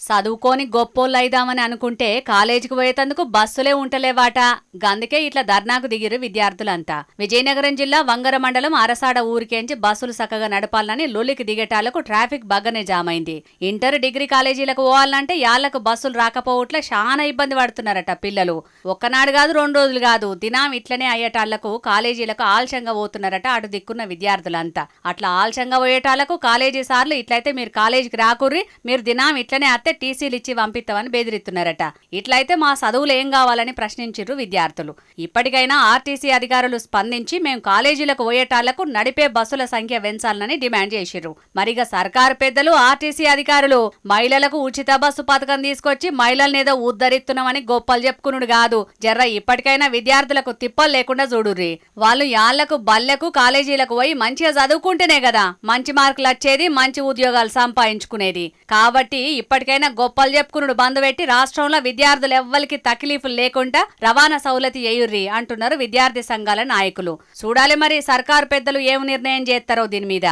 చదువుకొని గొప్పోళ్ళు అయిదామని అనుకుంటే కాలేజీకి పోయేతందుకు బస్సులే ఉంటలేవాట. గందుకే ఇట్లా ధర్నాకు దిగిరు విద్యార్థులంతా. విజయనగరం జిల్లా వంగర మండలం అరసాడ ఊరికేంచి బస్సులు చక్కగా నడపాలని లొల్లికి దిగేటాలకు ట్రాఫిక్ బగ్గనే జామ్ అయింది. ఇంటర్ డిగ్రీ కాలేజీలకు పోవాలంటే యాళ్లకు బస్సులు రాకపోవట్లే చాలా ఇబ్బంది పడుతున్నారట పిల్లలు. ఒక్కనాడు కాదు 2 రోజులు కాదు దినం ఇట్లనే అయ్యేటాళ్లకు కాలేజీలకు ఆలస్యంగా పోతున్నారట అటు దిక్కున్న విద్యార్థులంతా. అట్లా ఆలస్యంగా పోయేటాళ్లకు కాలేజీ సార్లు ఇట్లయితే మీరు కాలేజీకి రాకుర్రి, మీరు దినం ఇట్లనే అత్తే టీసీలు ఇచ్చి పంపిస్తామని బెదిరిస్తున్నారట. ఇట్లయితే మా చదువులు ఏం కావాలని ప్రశ్నించిర్రు విద్యార్థులు. ఇప్పటికైనా ఆర్టీసీ అధికారులు స్పందించి మేము కాలేజీలకు పోయేటాళ్లకు నడిపే బస్సుల సంఖ్య పెంచాలని డిమాండ్ చేసిర్రు. మరిగా సర్కారు పెద్దలు ఆర్టీసీ అధికారులు మహిళలకు ఉచిత బస్సు పథకం తీసుకొచ్చి మహిళలనేదో ఉద్ధరిస్తున్నామని గొప్పలు చెప్పుకునుడు కాదు, జర్ర ఇప్పటికైనా విద్యార్థులకు తిప్పలు లేకుండా చూడుర్రి. వాళ్ళు యాళ్లకు బల్లెకు కాలేజీలకు పోయి మంచిగా చదువుకుంటేనే కదా మంచి మార్కులు వచ్చేది, మంచి ఉద్యోగాలు సంపాదించుకునేది. కాబట్టి ఇప్పటికైనా గొప్పలు చెప్పుకునుడు బంద్ పెట్టి రాష్ట్రంలో విద్యార్థులు ఎవ్వరికి తక్లీఫులు లేకుండా రవాణా సౌలతి చేయుర్రి అంటున్నారు విద్యార్థి సంఘాల నాయకులు. చూడాలి మరి సర్కారు పెద్దలు ఏం నిర్ణయం చేస్తారో దీని మీద.